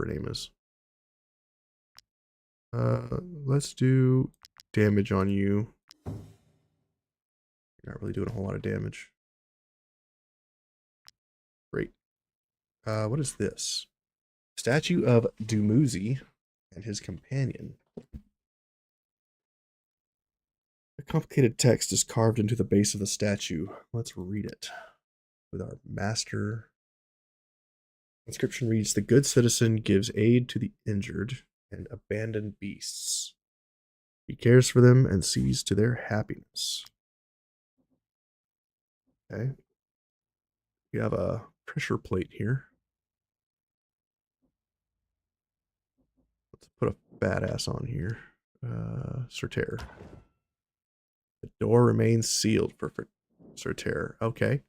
her name is. Let's do damage on you. You're not really doing a whole lot of damage. Great. What is this? Statue of Dumuzi and his companion. A complicated text is carved into the base of the statue. Let's read it with our master. Inscription reads, "The good citizen gives aid to the injured and abandoned beasts. He cares for them and sees to their happiness." Okay. We have a pressure plate here. Let's put a badass on here. Sorter. The door remains sealed for Sorter. Okay.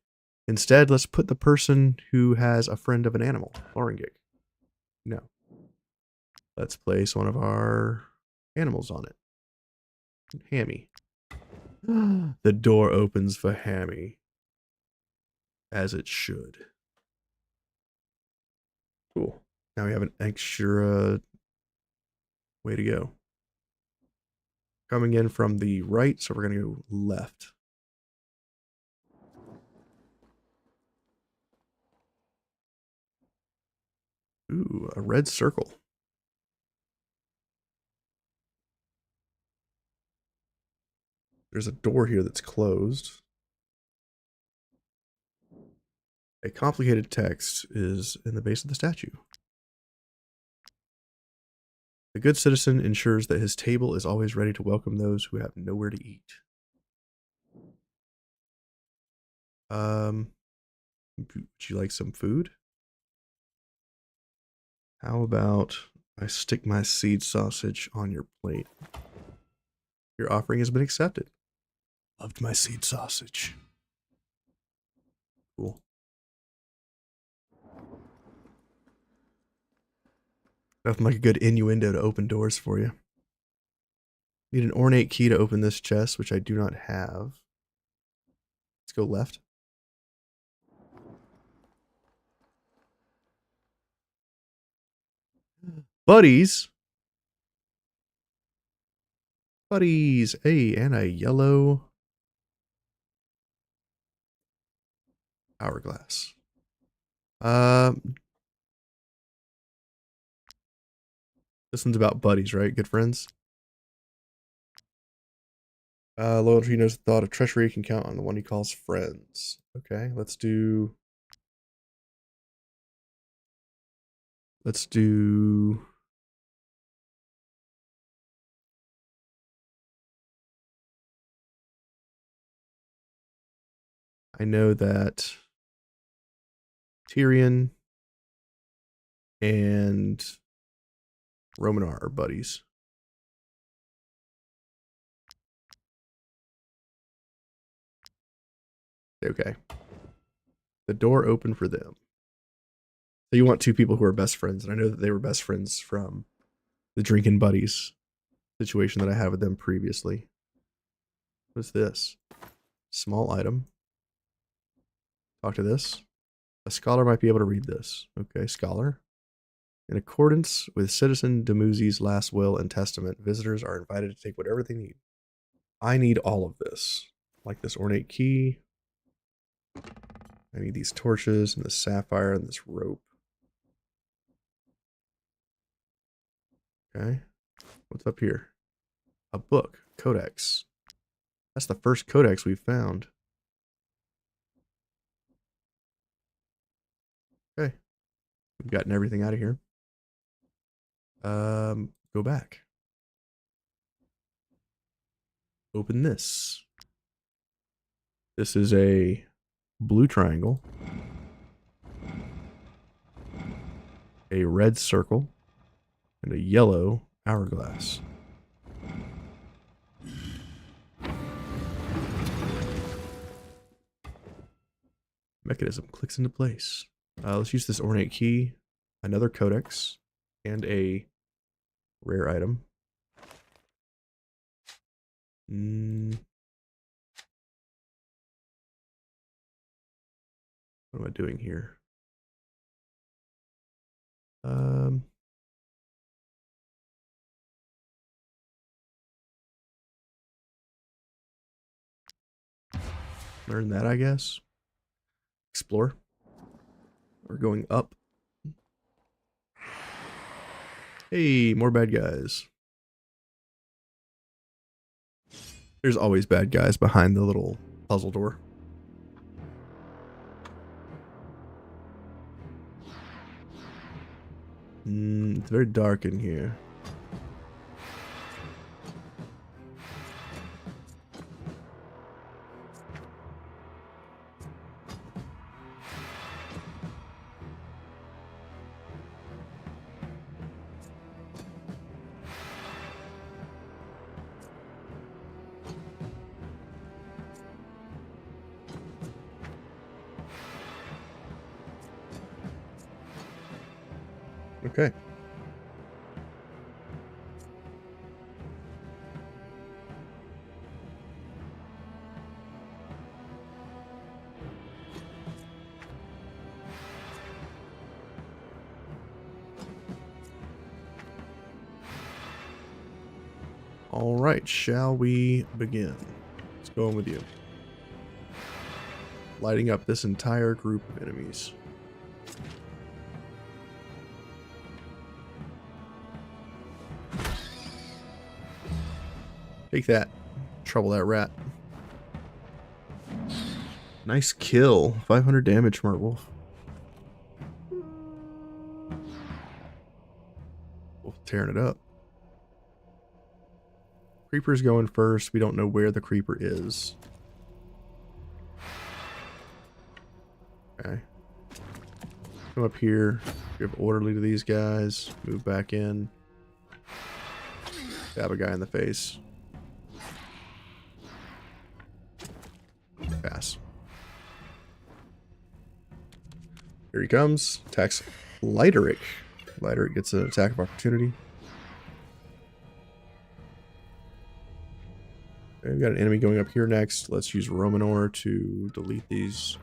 Instead, let's put the person who has a friend of an animal. Lorengig. No. Let's place one of our animals on it. Hammy. The door opens for Hammy. As it should. Cool. Now we have an extra way to go. Coming in from the right, so we're going to go left. Ooh, a red circle. There's a door here that's closed. A complicated text is in the base of the statue. The good citizen ensures that his table is always ready to welcome those who have nowhere to eat. Would you like some food? How about I stick my seed sausage on your plate? Your offering has been accepted. Loved my seed sausage. Cool. Nothing like a good innuendo to open doors for you. Need an ornate key to open this chest, which I do not have. Let's go left. Buddies. Buddies. Hey, and a yellow hourglass. This one's about buddies, right? Good friends. Loyalty knows the thought of treachery can count on the one he calls friends. Okay, let's do... I know that Tyrion and Romanar are buddies. Okay. The door opened for them. So you want two people who are best friends, and I know that they were best friends from the drinking buddies situation that I had with them previously. What's this? Small item. Talk to this. A scholar might be able to read this. Okay, scholar. In accordance with Citizen Dumuzi's last will and testament, visitors are invited to take whatever they need. I need all of this. Like this ornate key. I need these torches and this sapphire and this rope. Okay. What's up here? A book. Codex. That's the first codex we've found. Okay. We've gotten everything out of here. Go back. Open this. This is a blue triangle. A red circle. And a yellow hourglass. Mechanism clicks into place. Let's use this ornate key, another codex, and a rare item. What am I doing here? Learn that, I guess. Explore. We're going up. Hey, more bad guys. There's always bad guys behind the little puzzle door. It's very dark in here. Okay. All right, shall we begin? Let's go on with you. Lighting up this entire group of enemies. Take that. Trouble that rat. Nice kill. 500 damage, Smart Wolf. Wolf tearing it up. Creeper's going first. We don't know where the creeper is. Okay. Come up here. Give orderly to these guys. Move back in. Stab a guy in the face. Pass. Here he comes. Attacks Lighterick. Lighterick gets an attack of opportunity. Okay, we've got an enemy going up here next. Let's use Romanor to delete these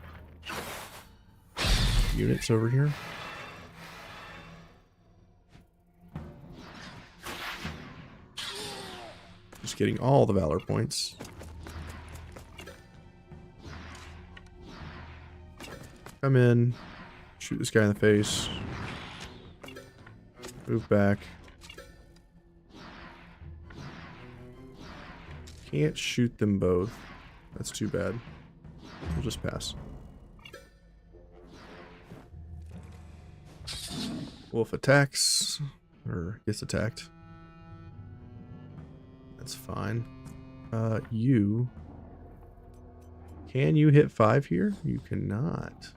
units over here. Just getting all the Valor points. Come in, shoot this guy in the face, move back. Can't shoot them both. That's too bad. We'll just pass. Wolf attacks, or gets attacked. That's fine. You. Can you hit 5 here? You cannot.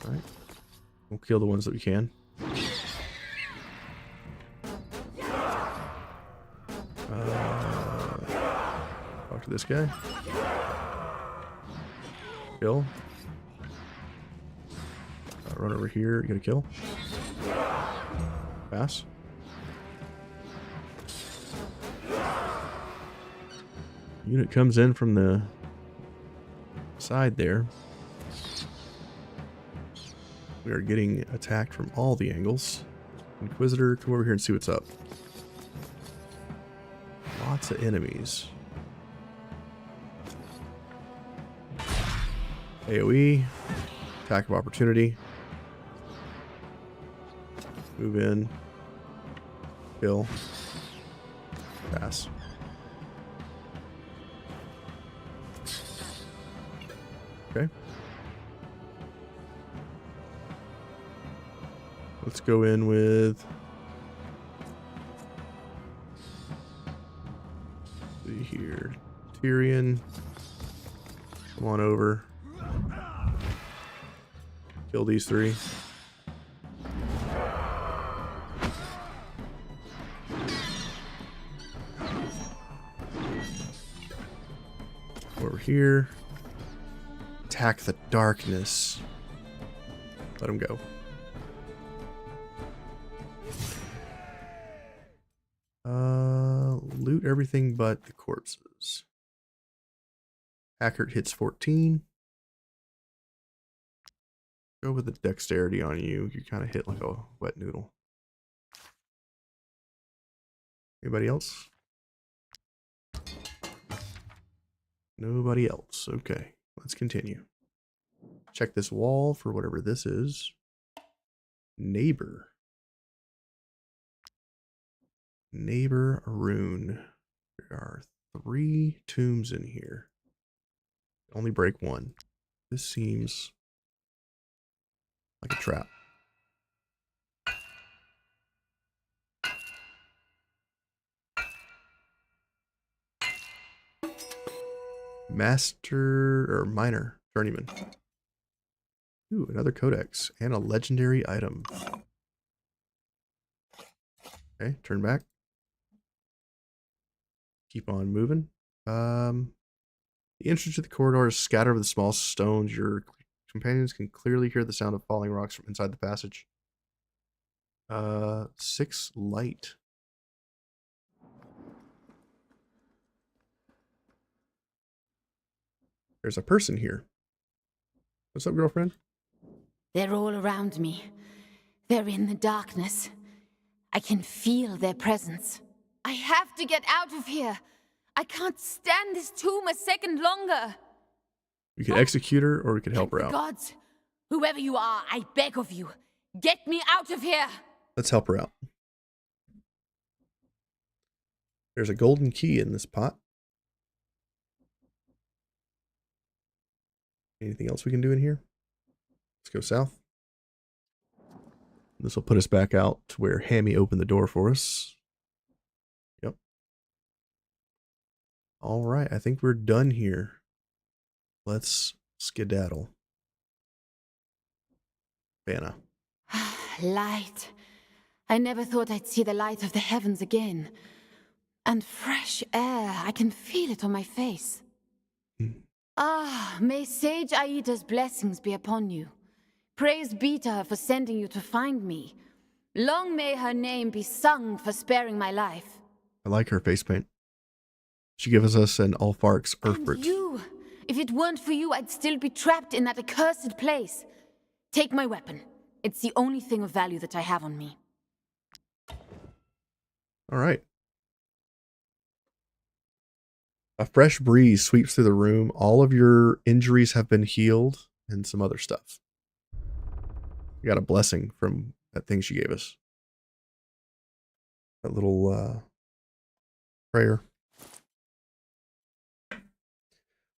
Alright. We'll kill the ones that we can. Talk to this guy. Kill. Run over here. Get a kill. Pass. Unit comes in from the side there. We are getting attacked from all the angles. Inquisitor, come over here and see what's up. Lots of enemies. AoE. Attack of opportunity. Move in. Kill. Pass. Okay. Let's go in with... see here. Tyrion. Come on over. Kill these 3. Over here. Attack the darkness. Let him go. Loot everything but the corpses. Hacker hits 14. Go with the dexterity on you. You kind of hit like a wet noodle. Anybody else? Nobody else. Okay, let's continue. Check this wall for whatever this is. Neighbor. Neighbor rune. There are 3 tombs in here. Only break 1. This seems like a trap. Master or minor journeyman. Ooh, another codex and a legendary item. Okay, turn back. Keep on moving. The entrance to the corridor is scattered with small stones. Your companions can clearly hear the sound of falling rocks from inside the passage. 6 light. There's a person here. What's up, girlfriend? They're all around me. They're in the darkness. I can feel their presence. I have to get out of here. I can't stand this tomb a second longer. We could execute her, or we could help her out. Gods, whoever you are, I beg of you, get me out of here. Let's help her out. There's a golden key in this pot. Anything else we can do in here? Let's go south. This will put us back out to where Hammy opened the door for us. Yep. All right, I think we're done here. Let's skedaddle. Vanna. Light. I never thought I'd see the light of the heavens again. And fresh air. I can feel it on my face. May Sage Aida's blessings be upon you. Praise be to her for sending you to find me. Long may her name be sung for sparing my life. I like her face paint. She gives us an Ulfark's Earthbridge. And you! If it weren't for you, I'd still be trapped in that accursed place. Take my weapon. It's the only thing of value that I have on me. All right. A fresh breeze sweeps through the room. All of your injuries have been healed and some other stuff. We got a blessing from that thing she gave us. That little prayer.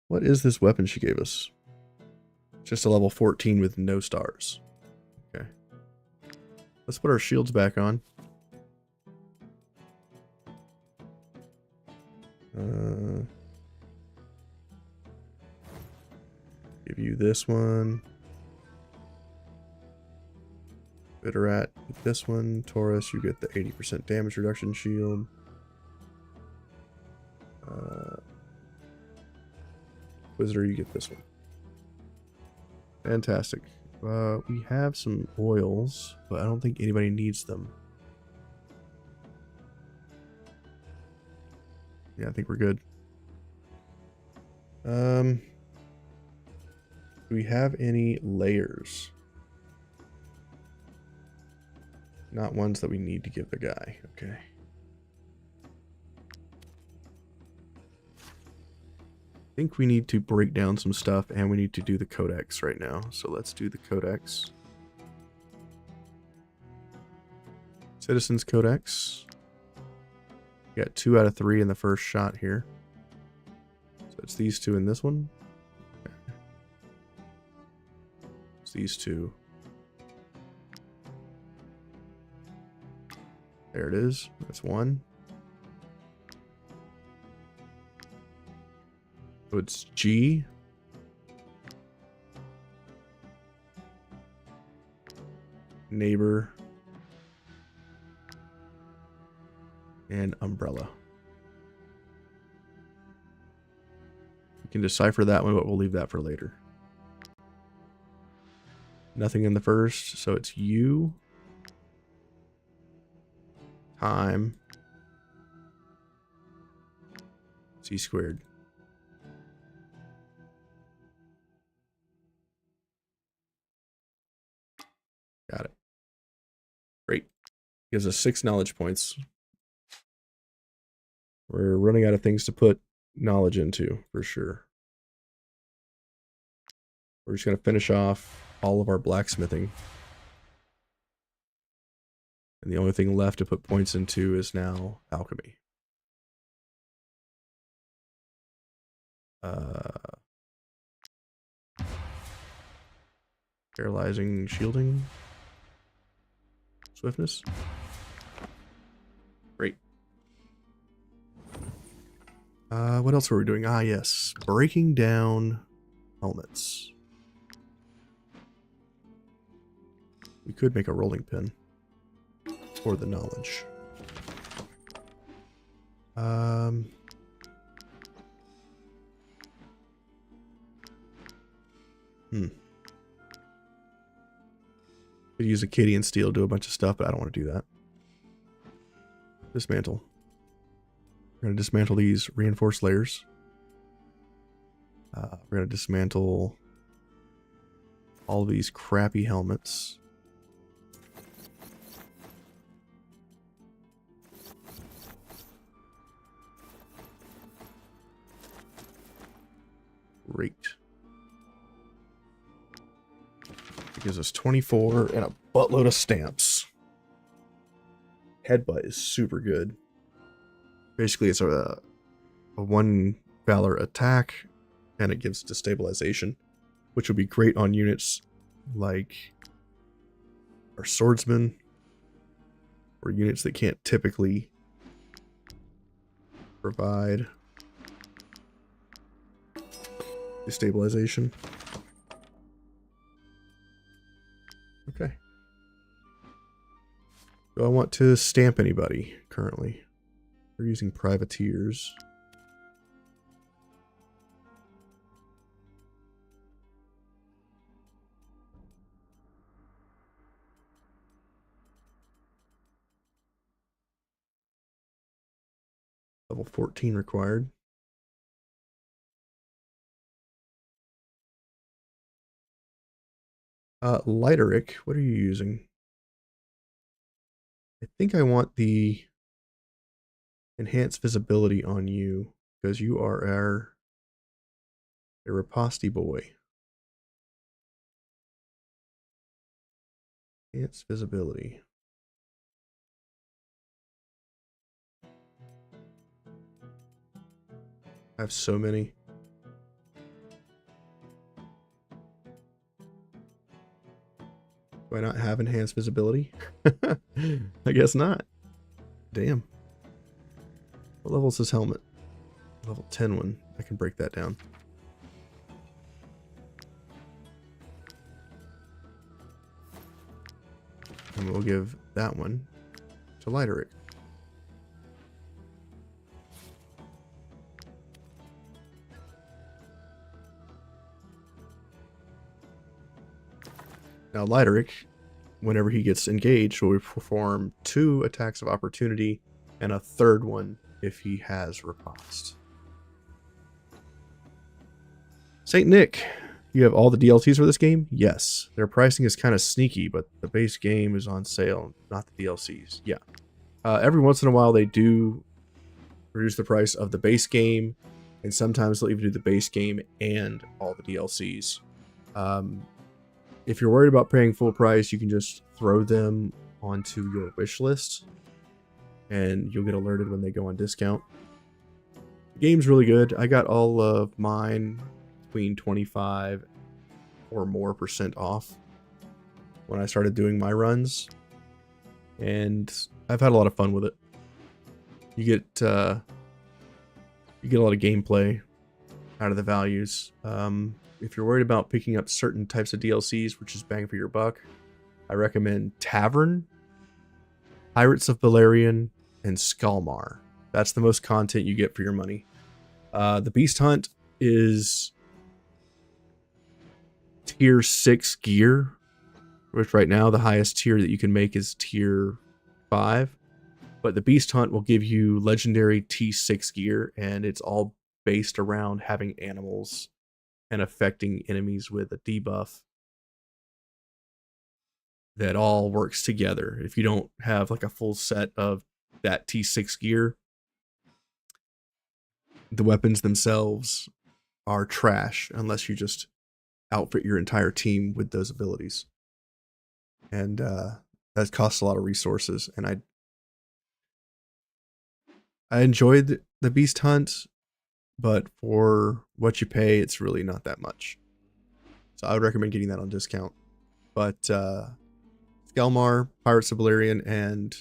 What is this weapon she gave us? Just a level 14 with no stars. Okay. Let's put our shields back on. Give you this one. Bitterat, get this one. Taurus, you get the 80% damage reduction shield. Inquisitor, you get this one. Fantastic. We have some oils, but I don't think anybody needs them. Yeah, I think we're good. Do we have any layers? Not ones that we need to give the guy. Okay. I think we need to break down some stuff, and we need to do the Codex right now. So let's do the Codex. Citizens Codex. We got 2 out of 3 in the first shot here. So it's these 2 in this one. Okay. It's these 2. There it is. That's 1. So it's G. Neighbor. And umbrella. We can decipher that one, but we'll leave that for later. Nothing in the first, so it's U. Time. C squared. Got it. Great. Gives us 6 knowledge points. We're running out of things to put knowledge into, for sure. We're just going to finish off all of our blacksmithing. And the only thing left to put points into is now alchemy. Paralyzing, shielding, swiftness. Great. What else were we doing? Ah, yes. Breaking down helmets. We could make a rolling pin. For the knowledge. Could use Acadian steel to do a bunch of stuff, but I don't want to do that. Dismantle. We're going to dismantle these reinforced layers. We're going to dismantle all these crappy helmets. Great. It gives us 24 and a buttload of stamps. Headbutt is super good. Basically, it's a 1 valor attack, and it gives destabilization, which would be great on units like our swordsman, or units that can't typically provide destabilization. Okay. Do I want to stamp anybody currently? We're using privateers. Level 14 required. Lighteric, what are you using? I think I want the enhanced visibility on you because you are our riposte boy. Enhanced visibility. I have so many. Do I not have enhanced visibility? I guess not. Damn. What level is this helmet? Level 10 one. I can break that down. And we'll give that one to Lighteric. Now Lighteric, whenever he gets engaged, will perform 2 attacks of opportunity and a 3rd one if he has riposte. Saint Nick, you have all the DLCs for this game? Yes. Their pricing is kind of sneaky, but the base game is on sale, not the DLCs. Yeah. Every once in a while they do reduce the price of the base game, and sometimes they'll even do the base game and all the DLCs. If you're worried about paying full price, you can just throw them onto your wish list and you'll get alerted when they go on discount. The game's really good. I got all of mine between 25 or more % off when I started doing my runs, and I've had a lot of fun with it. You get a lot of gameplay out of the values. If you're worried about picking up certain types of DLCs, which is bang for your buck, I recommend Tavern, Pirates of Beleriand, and Skalmar. That's the most content you get for your money. The Beast Hunt is tier 6 gear, which right now the highest tier that you can make is tier 5. But the Beast Hunt will give you legendary T6 gear, and it's all based around having animals and affecting enemies with a debuff that all works together. If you don't have like a full set of that T6 gear, the weapons themselves are trash unless you just outfit your entire team with those abilities. And that costs a lot of resources. And I enjoyed the beast hunt, but for what you pay, it's really not that much. So I would recommend getting that on discount. But Skelmar, Pirates of Balerion, and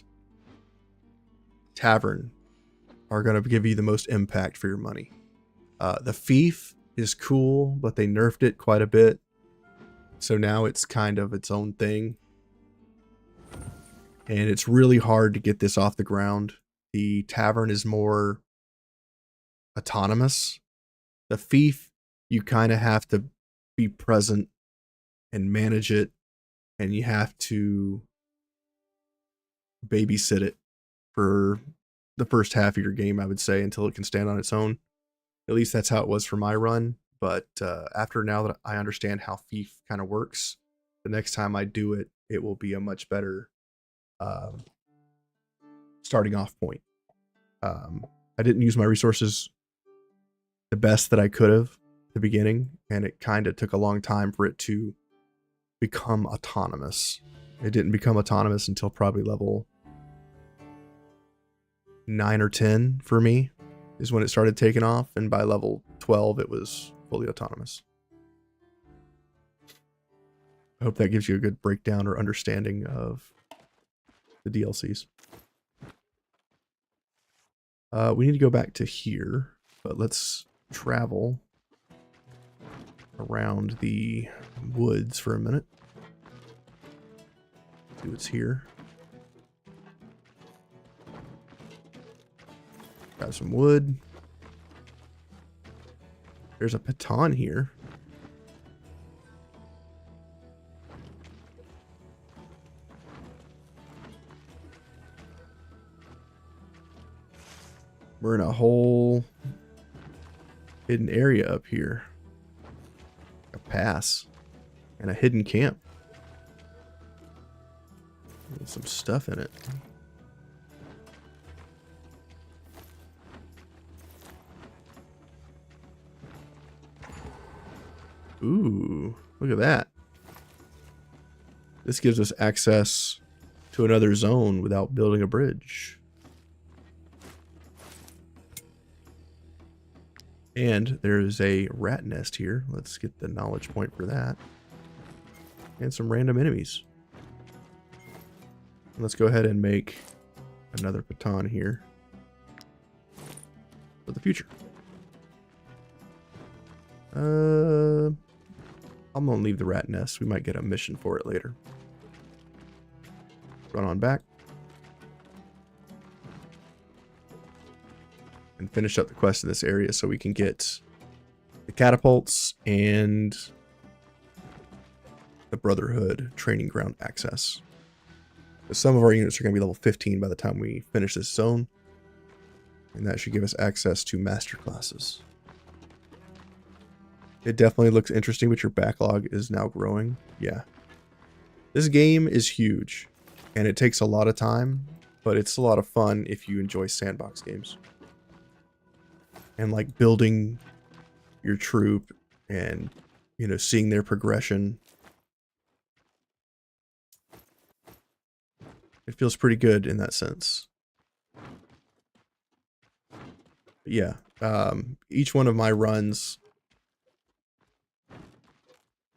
Tavern are going to give you the most impact for your money. The Fief is cool, but they nerfed it quite a bit. So now it's kind of its own thing. And it's really hard to get this off the ground. The Tavern is more autonomous. The Fief, you kind of have to be present and manage it, and you have to babysit it for the first half of your game, I would say, until it can stand on its own. At least that's how it was for my run. But after now that I understand how Fief kind of works, the next time I do it, it will be a much better starting off point. I didn't use my resources the best that I could have at the beginning, and it kind of took a long time for it to become autonomous. It didn't become autonomous until probably level 9 or 10 for me is when it started taking off, and by level 12 it was fully autonomous. I hope that gives you a good breakdown or understanding of the DLCs. We need to go back to here, but let's travel around the woods for a minute. See what's here. Got some wood. There's a baton here. We're in a whole hidden area up here. A pass and a hidden camp. With some stuff in it. Ooh, look at that. This gives us access to another zone without building a bridge. And there's a rat nest here. Let's get the knowledge point for that. And some random enemies. Let's go ahead and make another baton here for the future. I'm gonna leave the rat nest. We might get a mission for it later. Run on back. And finish up the quest in this area so we can get the catapults and the Brotherhood training ground access. So some of our units are going to be level 15 by the time we finish this zone. And that should give us access to master classes. It definitely looks interesting, but your backlog is now growing. Yeah. This game is huge, and it takes a lot of time, but it's a lot of fun if you enjoy sandbox games. And like building your troop and, you know, seeing their progression. It feels pretty good in that sense. But yeah, each one of my runs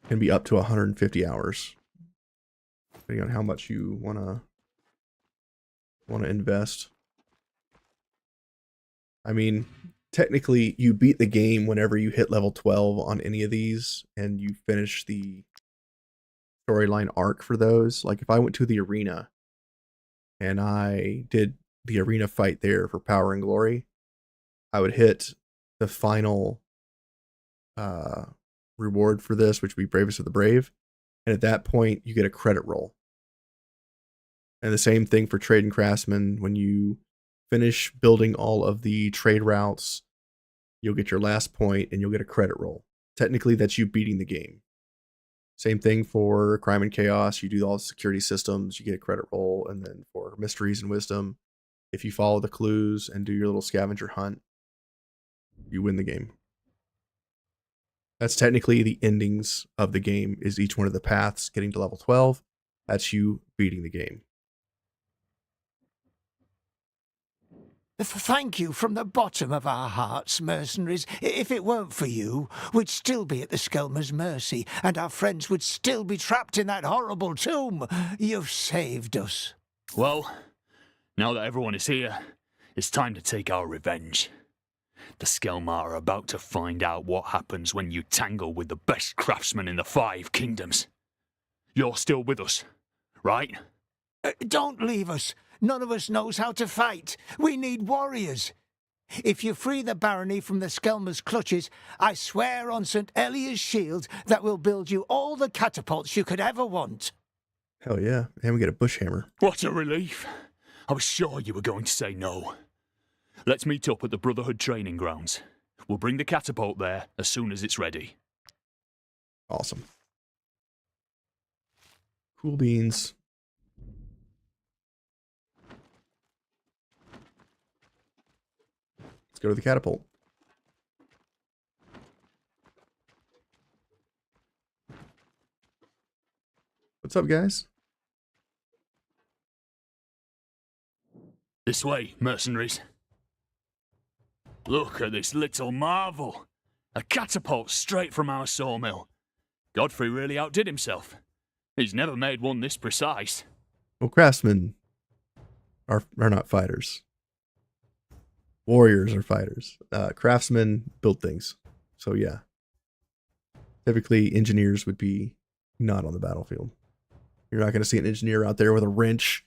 can be up to 150 hours, depending on how much you wanna invest. I mean, technically, you beat the game whenever you hit level 12 on any of these, and you finish the storyline arc for those. Like if I went to the arena and I did the arena fight there for Power and Glory, I would hit the final reward for this, which would be Bravest of the Brave. And at that point, you get a credit roll. And the same thing for Trade and Craftsman. When you finish building all of the trade routes, you'll get your last point and you'll get a credit roll. Technically, that's you beating the game. Same thing for Crime and Chaos. You do all the security systems, you get a credit roll. And then for Mysteries and Wisdom, if you follow the clues and do your little scavenger hunt, you win the game. That's technically the endings of the game, is each one of the paths getting to level 12. That's you beating the game. Thank you from the bottom of our hearts, mercenaries. If it weren't for you, we'd still be at the Skelmer's mercy, and our friends would still be trapped in that horrible tomb. You've saved us. Well, now that everyone is here, it's time to take our revenge. The Skelmar are about to find out what happens when you tangle with the best craftsman in the 5 kingdoms. You're still with us, right? Don't leave us. None of us knows how to fight. We need warriors. If you free the barony from the Skelmer's clutches, I swear on St. Elia's shield that we'll build you all the catapults you could ever want. Hell yeah. And we get a bush hammer. What a relief. I was sure you were going to say no. Let's meet up at the Brotherhood training grounds. We'll bring the catapult there as soon as it's ready. Awesome. Cool beans. Let's go to the catapult. What's up, guys? This way, mercenaries. Look at this little marvel. A catapult straight from our sawmill. Godfrey really outdid himself. He's never made one this precise. Well, craftsmen are not fighters. Warriors are fighters. Craftsmen build things. So yeah. Typically, engineers would be not on the battlefield. You're not going to see an engineer out there with a wrench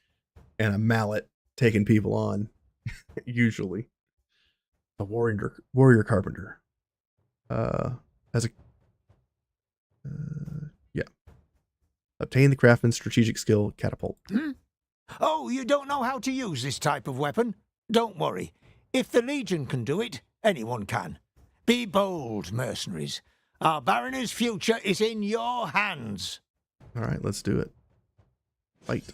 and a mallet taking people on. Usually. A warrior carpenter. Yeah. Obtain the craftsman's strategic skill, catapult. Oh, you don't know how to use this type of weapon? Don't worry. If the Legion can do it, anyone can. Be bold, mercenaries. Our barony's future is in your hands. All right, let's do it. Fight.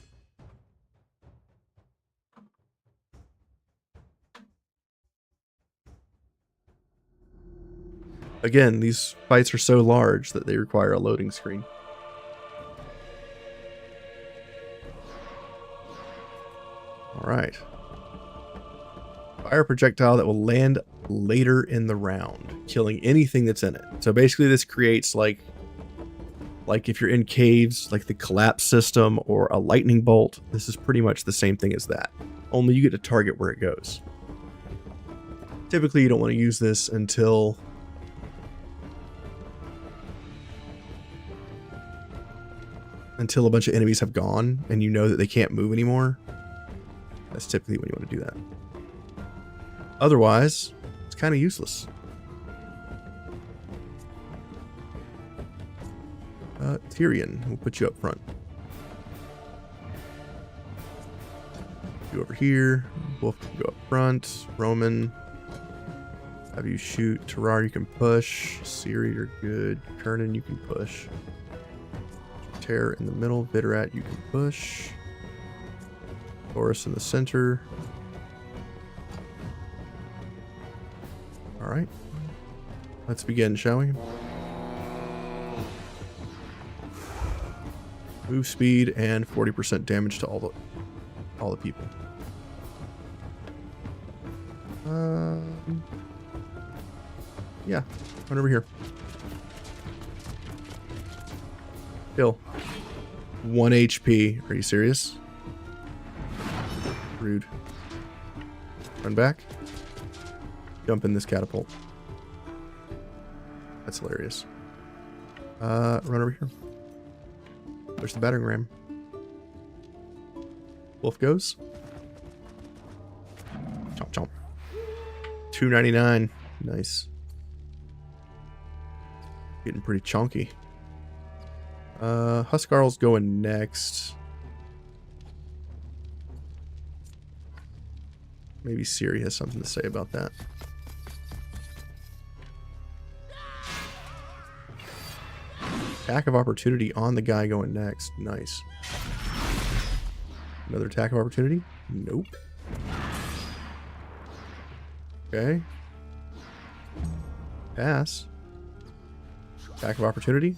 Again, these fights are so large that they require a loading screen. All right. Fire a projectile that will land later in the round, killing anything that's in it. So basically this creates like if you're in caves, like the collapse system or a lightning bolt, this is pretty much the same thing as that. Only you get to target where it goes. Typically you don't want to use this until a bunch of enemies have gone and you know that they can't move anymore. That's typically when you want to do that. Otherwise, it's kind of useless. Tyrion, we'll put you up front. You over here. Wolf can go up front. Roman, have you shoot. Terrar, you can push. Ciri, you're good. Kernan, you can push. Terror in the middle. Vidorat, you can push. Taurus in the center. Alright. Let's begin, shall we? Move speed and 40% damage to all the people. Yeah, run over here. Kill. 1 HP. Are you serious? Rude. Run back. Jump in this catapult. That's hilarious. Run over here. There's the battering ram. Wolf goes. Chomp chomp. 299. Nice. Getting pretty chonky. Huskarl's going next. Maybe Ciri has something to say about that. Attack of opportunity on the guy going next. Nice. Another attack of opportunity? Nope. Okay. Pass. Attack of opportunity.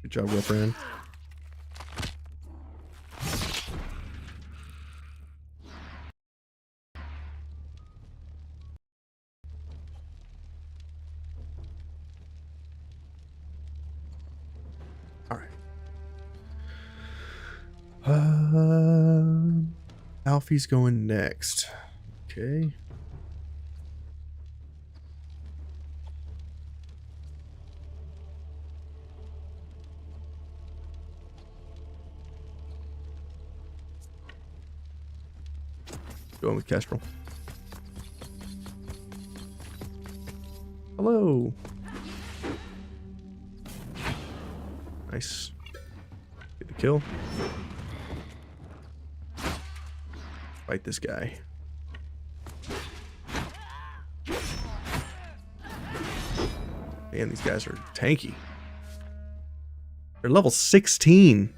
Good job, Whipran. All right. Alfie's going next. Okay. Going with Kestrel. Hello. Nice. Get the kill. Fight this guy. Man, these guys are tanky. They're level 16.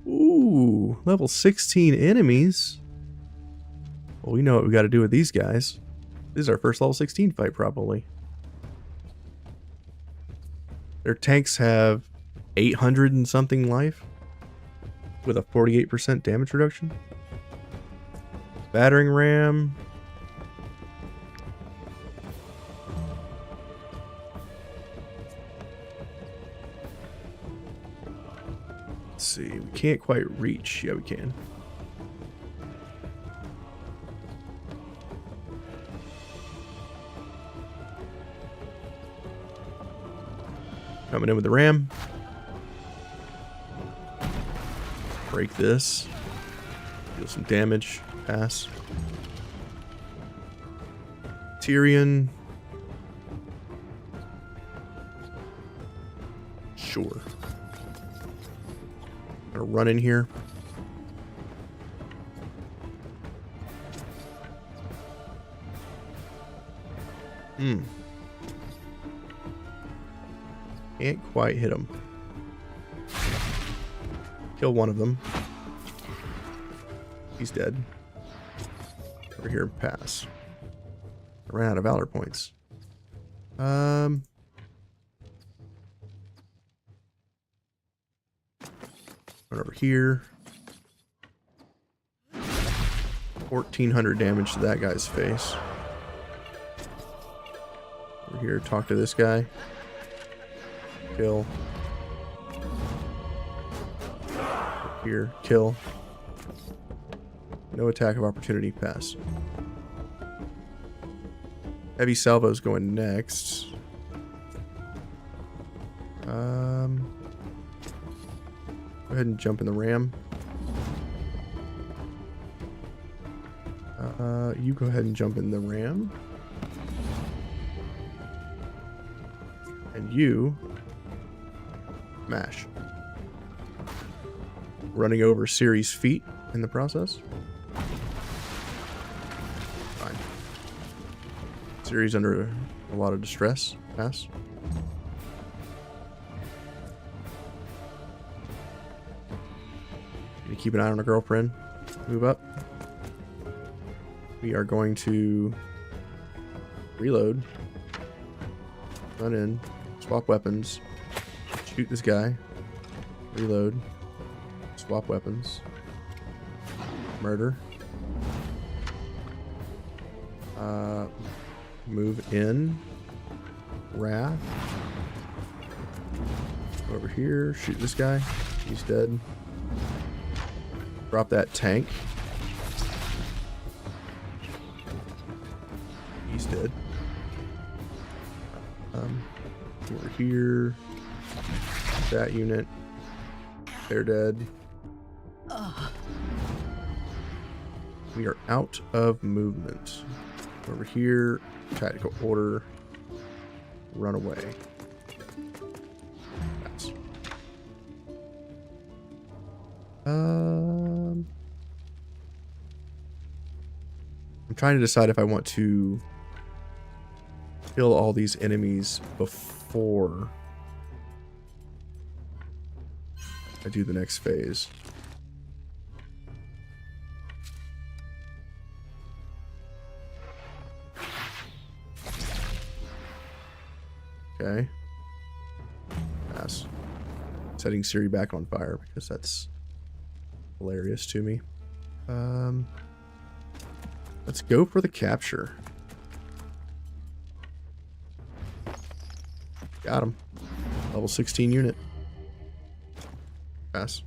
Ooh, level 16 enemies. Well, we know what we got to do with these guys. This is our first level 16 fight, probably. Their tanks have 800 and something life with a 48% damage reduction. Battering ram. Let's see. We can't quite reach. Yeah, we can. Coming in with the ram. Break this. Deal some damage. Pass. Tyrion. Sure. Gonna run in here. Can't quite hit him. Kill one of them. He's dead. Over here, pass. I ran out of valor points. Run over here. 1400 damage to that guy's face. Over here, talk to this guy. Kill. Over here, kill. No attack of opportunity, pass. Heavy salvo's going next. Go ahead and jump in the ram. You go ahead and jump in the ram. And you mash. Running over Ciri's feet in the process. Fine. Ciri's under a lot of distress. Pass. You keep an eye on a girlfriend. Move up. We are going to reload. Run in. Swap weapons. Shoot this guy. Reload. Swap weapons. Murder. Move in. Wrath. Over here. Shoot this guy. He's dead. Drop that tank. He's dead. Over here. That unit. They're dead. We are out of movement. Over here. Tactical order. Run away. That's. I'm trying to decide if I want to kill all these enemies before I do the next phase. Okay. Pass. Setting Siri back on fire because that's hilarious to me. Let's go for the capture. Got him. Level 16 unit. Pass.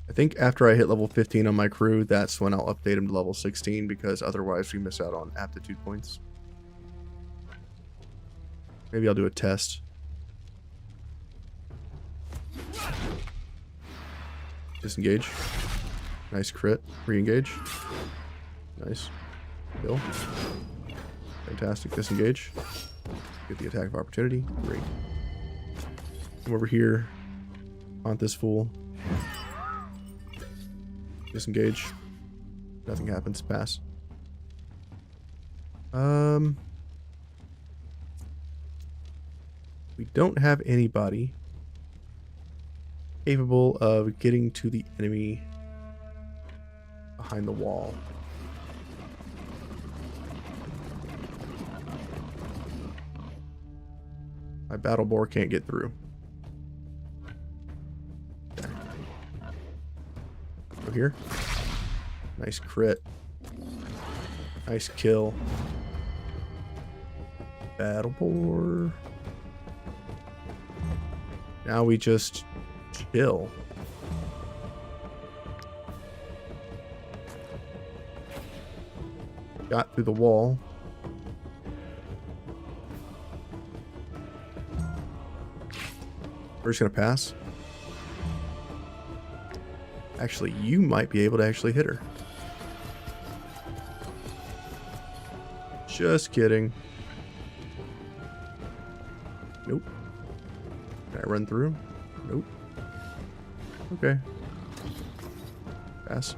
I think after I hit level 15 on my crew, that's when I'll update him to level 16 because otherwise we miss out on aptitude points. Maybe I'll do a test. Disengage. Nice crit. Re-engage. Nice. Kill. Fantastic. Disengage. Get the attack of opportunity. Great. Come over here. Haunt this fool. Disengage. Nothing happens. Pass. We don't have anybody capable of getting to the enemy behind the wall. My battle boar can't get through. Okay. Go here. Nice crit. Nice kill. Battle boar. Now we just chill. Got through the wall. We're just gonna pass. Actually, you might be able to actually hit her. Just kidding. Nope. Can I run through? Nope. Okay. Pass.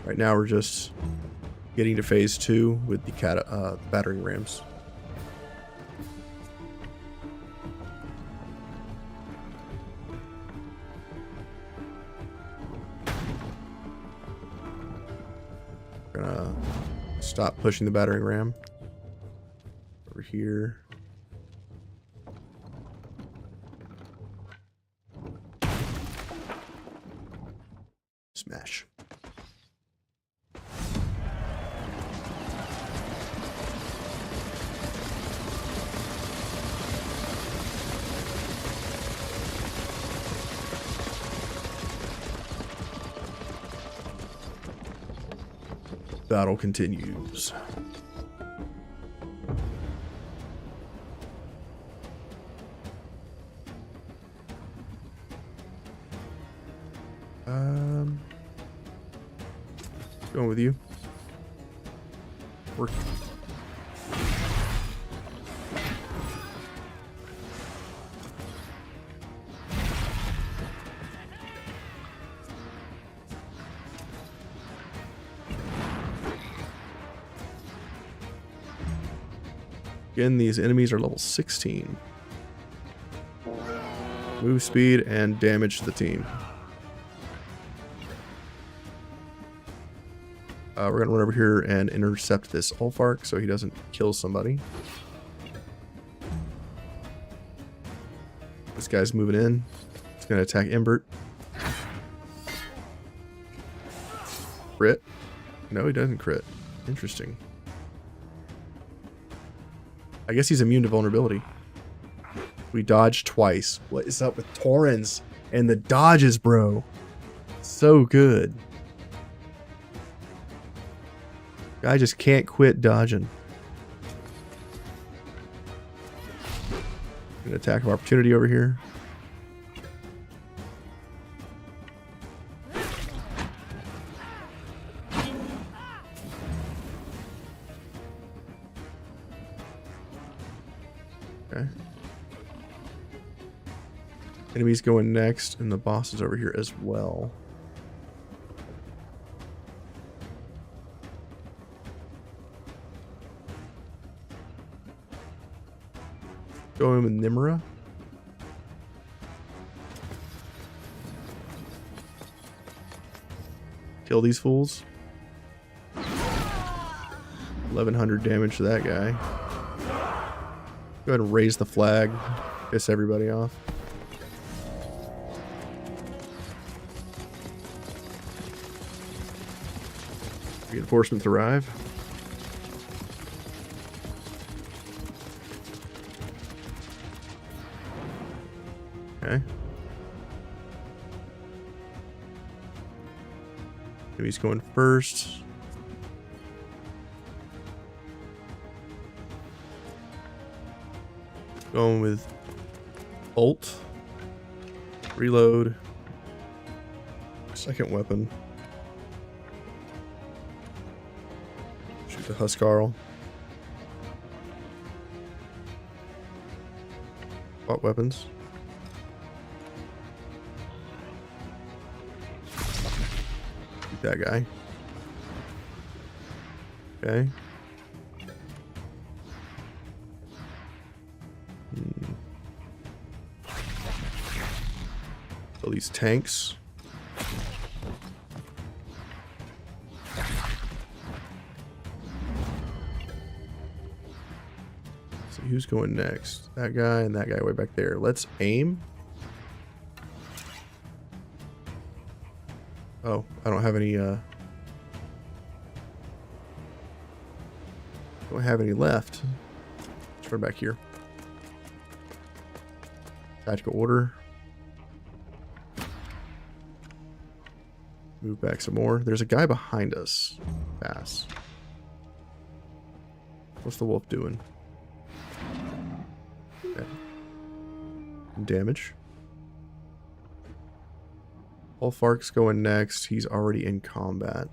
Right now we're just getting to phase 2 with the battering rams. We're gonna stop pushing the battering ram. Over here. Smash. Battle continues. Going with you. Work. Again, these enemies are level 16. Move speed and damage to the team. We're going to run over here and intercept this Ulfark so he doesn't kill somebody. This guy's moving in. He's going to attack Imbert. Crit? No, he doesn't crit. Interesting. I guess he's immune to vulnerability. We dodged twice. What is up with Torrens and the dodges, bro? So good. Guy just can't quit dodging. An attack of opportunity over here. Okay. Enemies going next, and the boss is over here as well. Go in with Nimra. Kill these fools. 1100 damage to that guy. Go ahead and raise the flag. Piss everybody off. Reinforcements arrive. Okay. He's going first. Going with ult. Reload. Second weapon. Shoot the Huskarl. What weapons? Shoot that guy. Okay. Kill these tanks. See who's going next. That guy and that guy way back there. Let's aim. Oh, I don't have any don't have any left. Let's run back here. Tactical order. Move back some more. There's a guy behind us. Pass. What's the wolf doing? Okay. Damage. Ulfark's going next. He's already in combat.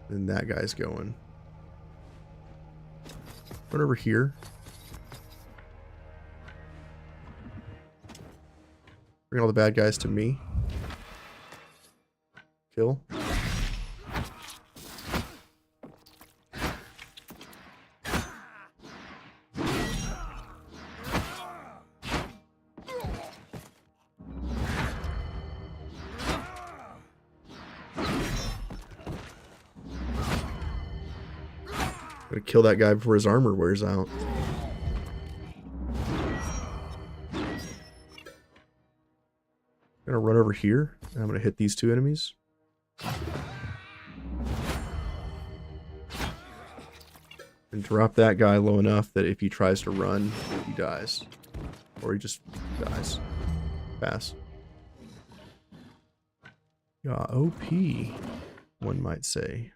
Then that guy's going. Run over here. Bring all the bad guys to me. Kill. Gonna kill that guy before his armor wears out. Gonna run over here, and I'm gonna hit these two enemies. And drop that guy low enough that if he tries to run, he dies. Or he just dies. Pass. Yeah, OP, one might say.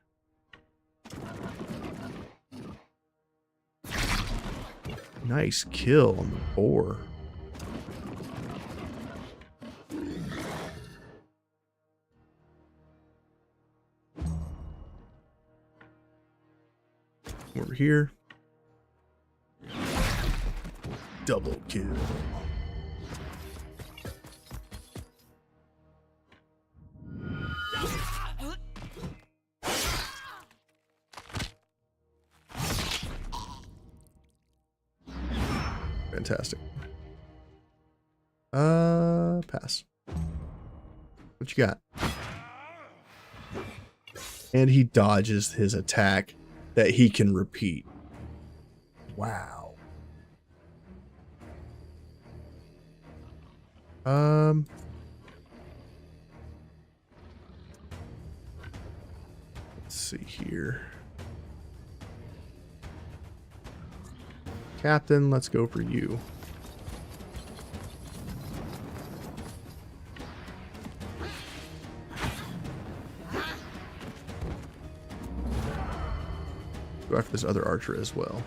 Nice kill on the boar. Over here. Double kill. Fantastic. Pass. What you got? And he dodges his attack that he can repeat. Wow. Let's see here. Captain, let's go for you. Go after this other archer as well.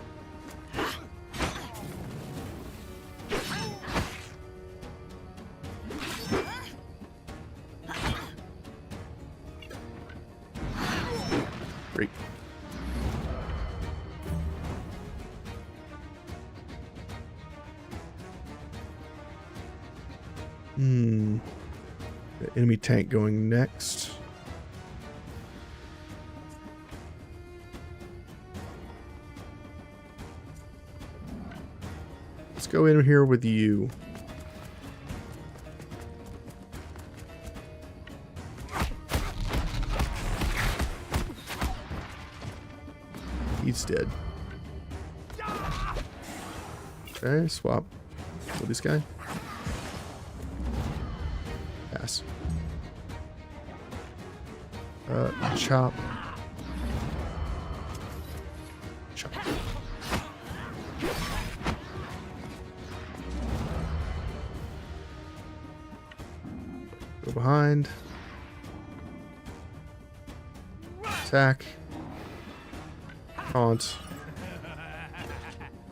Great. The enemy tank going next. Let's go in here with you. He's dead. Okay, swap. Kill this guy. Pass. Chop. Chop. Go behind. Attack. Taunt.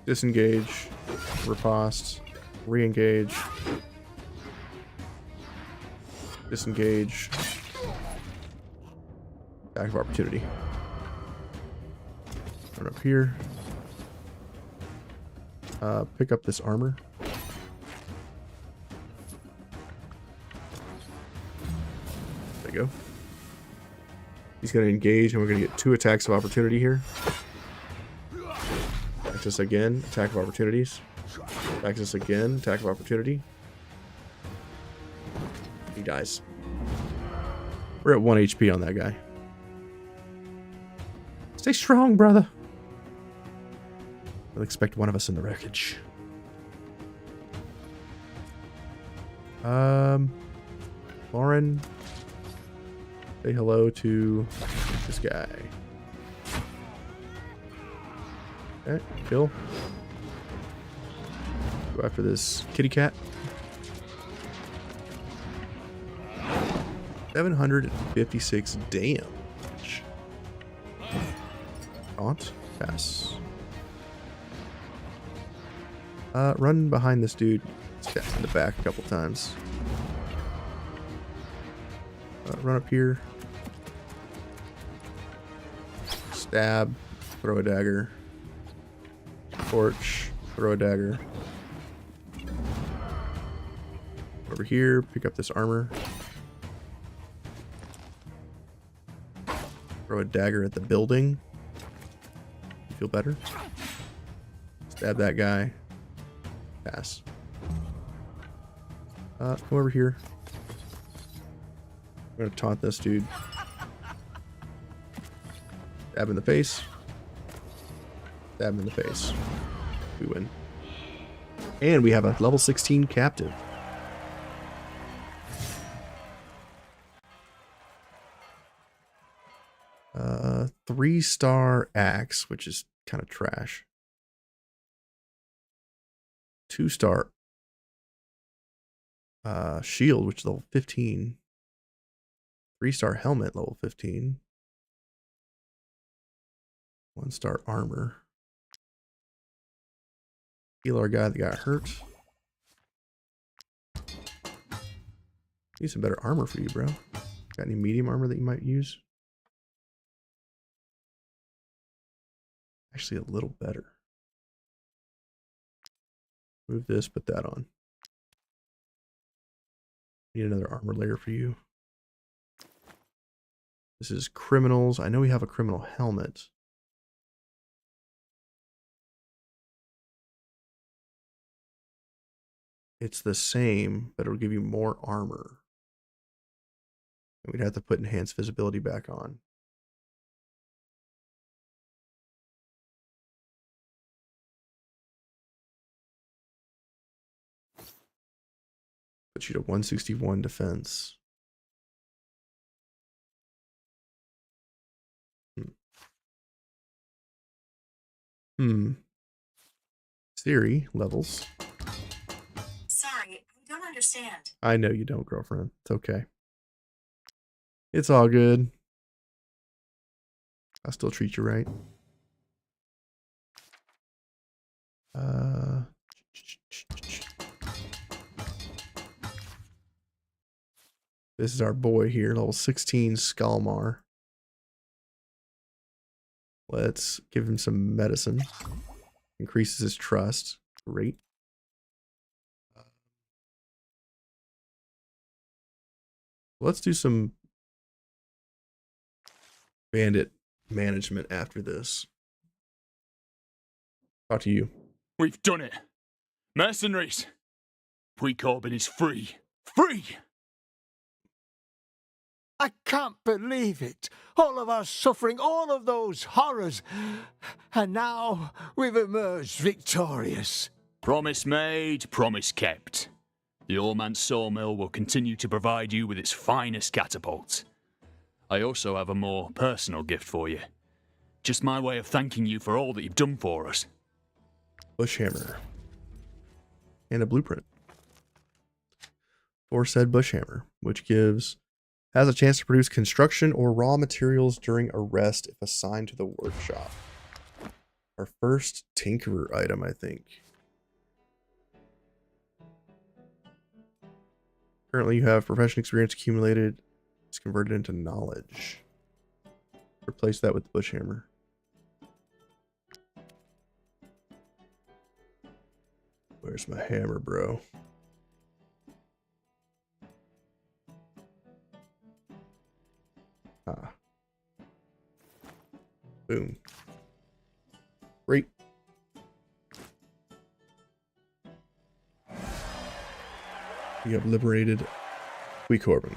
Disengage. Riposte. Re-engage. Disengage. Attack of opportunity. Run up here. Pick up this armor. There you go. He's going to engage, and we're going to get 2 attacks of opportunity here. Attacks us again. Attack of opportunities. Attacks us again. Attack of opportunity. He dies. We're at 1 HP on that guy. Stay strong, brother. I'll expect one of us in the wreckage. Lauren. Say hello to this guy. Okay, kill. Go after this kitty cat. 756 damage. Taunt. Pass. Run behind this dude. Stab in the back a couple times. Run up here. Stab. Throw a dagger. Torch. Throw a dagger. Over here. Pick up this armor. Throw a dagger at the building. You feel better? Stab that guy. Pass. Come over here. I'm gonna taunt this dude. Stab in the face. Stab him in the face. We win. And we have a level 16 captive. Uh, 3-star axe, which is kind of trash. 2-star shield, which is level 15. 3-star helmet, level 15. 1-star armor. Heal our guy that got hurt. Need some better armor for you, bro. Got any medium armor that you might use? Actually, a little better. Move this, put that on. Need another armor layer for you. This is criminals. I know we have a criminal helmet. It's the same, but it'll give you more armor. And we'd have to put enhanced visibility back on. Put you to 161 defense. Theory levels. Sorry, I don't understand. I know you don't, girlfriend. It's okay. It's all good. I'll still treat you right. This is our boy here, level 16 Skalmar. Let's give him some medicine. Increases his trust. Great. Let's do some bandit management after this. Talk to you. We've done it. Mercenaries. Pre-Corbin is free. Free! I can't believe it. All of our suffering, all of those horrors. And now we've emerged victorious. Promise made, promise kept. The Ormance sawmill will continue to provide you with its finest catapult. I also have a more personal gift for you. Just my way of thanking you for all that you've done for us. Bushhammer. And a blueprint for said bushhammer, which has a chance to produce construction or raw materials during a rest if assigned to the workshop. Our first tinkerer item, I think. Currently you have professional experience accumulated. It's converted into knowledge. Replace that with the bushhammer. Where's my hammer, bro? Ah. Boom. Great. You have liberated Corbin.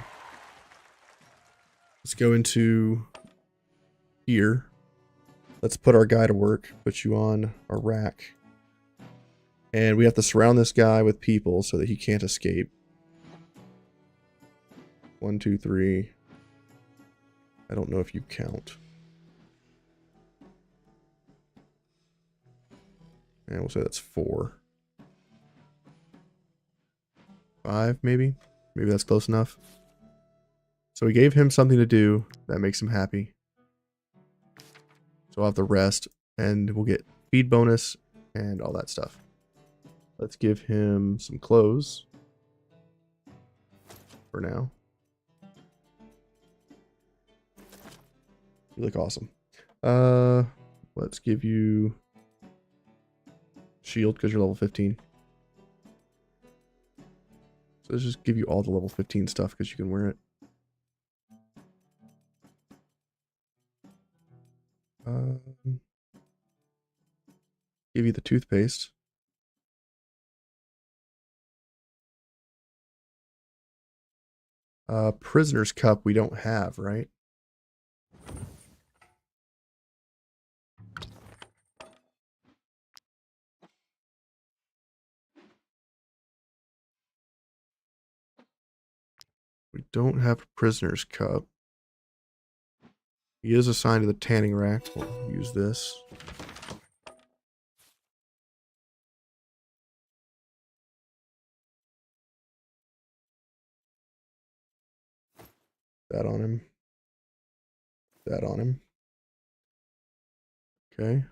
Let's go into here. Let's put our guy to work. Put you on our rack. And we have to surround this guy with people so that he can't escape. 1, 2, 3. I don't know if you count. And we'll say that's 4. 5, maybe? Maybe that's close enough. So we gave him something to do that makes him happy. So I'll have to rest, and we'll get feed bonus and all that stuff. Let's give him some clothes for now. You look awesome. Let's give you shield because you're level 15. So let's just give you all the level 15 stuff because you can wear it. Give you the toothpaste. Prisoner's cup we don't have, right? We don't have a prisoner's cup. He is assigned to the tanning rack. We'll use this. That on him. That on him. Okay.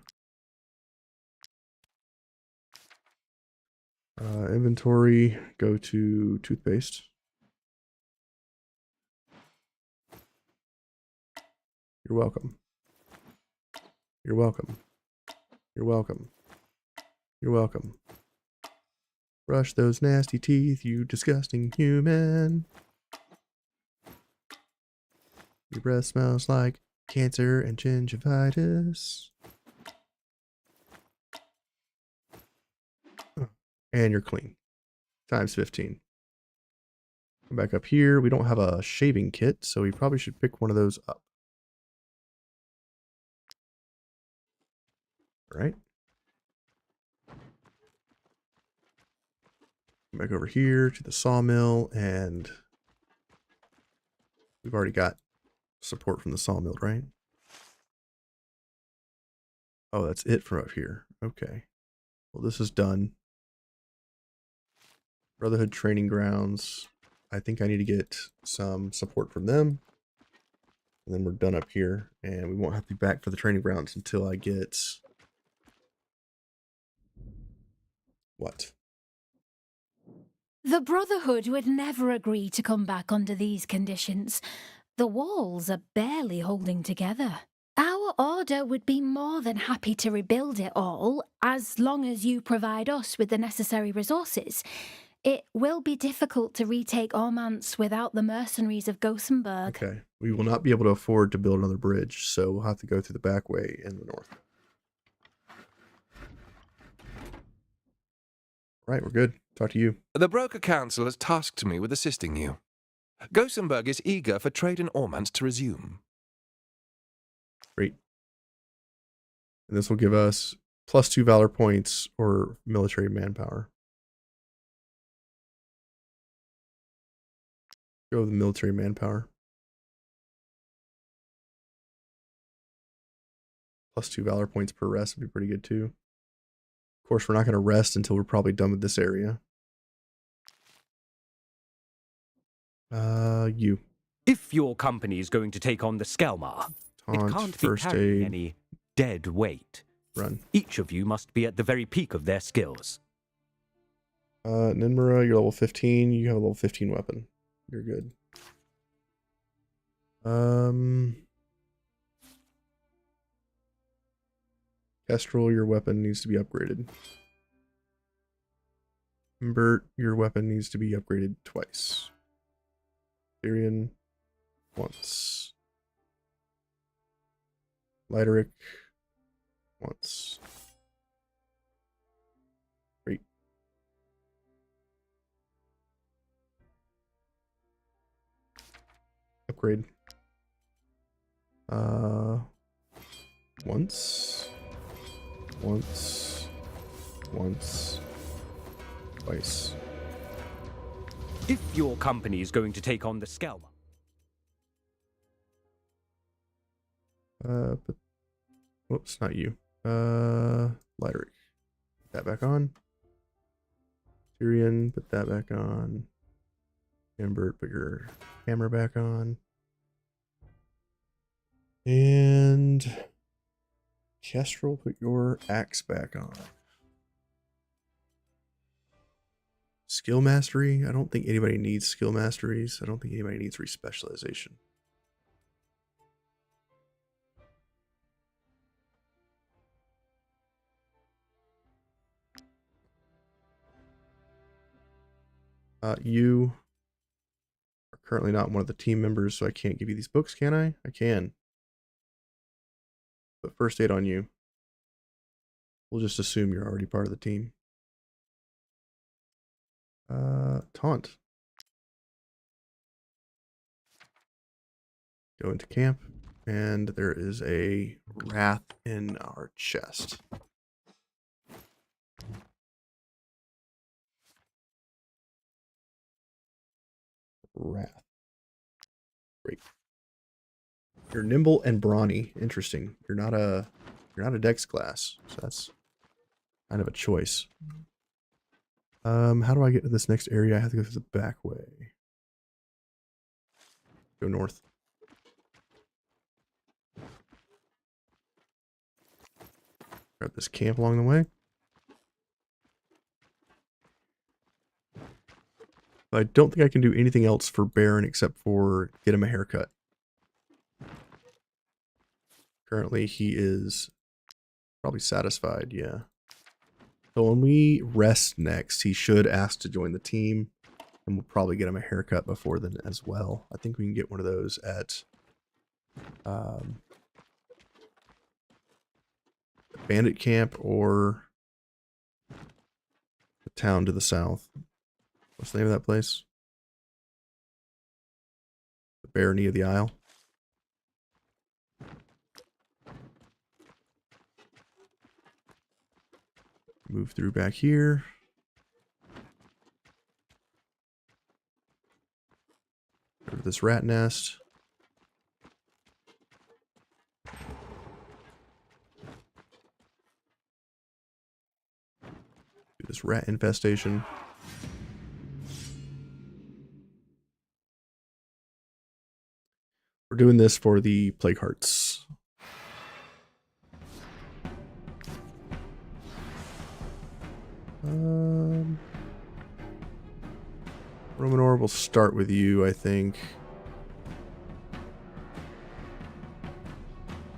Inventory, go to toothpaste. You're welcome. You're welcome. You're welcome. You're welcome. Brush those nasty teeth, you disgusting human. Your breath smells like cancer and gingivitis. And you're clean. Times 15. Come back up here. We don't have a shaving kit, so we probably should pick one of those up. Right? Come back over here to the sawmill, and we've already got support from the sawmill, right? Oh, that's it from up here. Okay. Well, this is done. Brotherhood training grounds. I think I need to get some support from them. And then we're done up here. And we won't have to be back for the training grounds until I get... What? The Brotherhood would never agree to come back under these conditions. The walls are barely holding together. Our order would be more than happy to rebuild it all, as long as you provide us with the necessary resources. It will be difficult to retake Ormance without the mercenaries of Gothenburg. Okay. We will not be able to afford to build another bridge, so we'll have to go through the back way in the north. Right, we're good. Talk to you. The Broker Council has tasked me with assisting you. Gothenburg is eager for trade in Ormance to resume. Great. And this will give us +2 valor points or military manpower. Go with the military manpower. +2 valor points per rest would be pretty good too. Of course, we're not going to rest until we're probably done with this area. You. If your company is going to take on the Skelmar, it Taunt, can't be first carrying aid, any dead weight. run. Each of you must be at the very peak of their skills. Ninmura, you're level 15. You have a level 15 weapon. You're good. Kestrel, your weapon needs to be upgraded. Bert, your weapon needs to be upgraded twice. Tyrion, once. Lideric, once. Great. Upgrade. Once. Twice. If your company is going to take on the Skelmar. But whoops, not you. Lideric. Put that back on. Tyrion, put that back on. Embert, put your hammer back on. And Kestrel, put your axe back on. Skill mastery? I don't think anybody needs skill masteries. I don't think anybody needs respecialization. You are currently not one of the team members, so I can't give you these books, can I? I can. But first aid on you. We'll just assume you're already part of the team. Taunt. Go into camp, and there is a wrath in our chest. Wrath. Great. You're nimble and brawny. Interesting. You're not a dex class, so that's kind of a choice. How do I get to this next area? I have to go through the back way. Go north. Grab this camp along the way. But I don't think I can do anything else for Baron except for get him a haircut. Currently, he is probably satisfied, yeah. So when we rest next, he should ask to join the team, and we'll probably get him a haircut before then as well. I think we can get one of those at the bandit camp or the town to the south. What's the name of that place? The Barony of the Isle. Move through back here. Go to this rat nest. Do this rat infestation. We're doing this for the plague hearts. Romanor, we'll start with you, I think.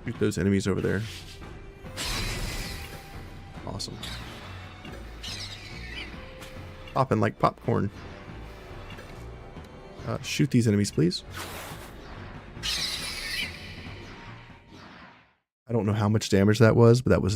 Shoot those enemies over there. Awesome. Popping like popcorn. Shoot these enemies, please. I don't know how much damage that was, but that was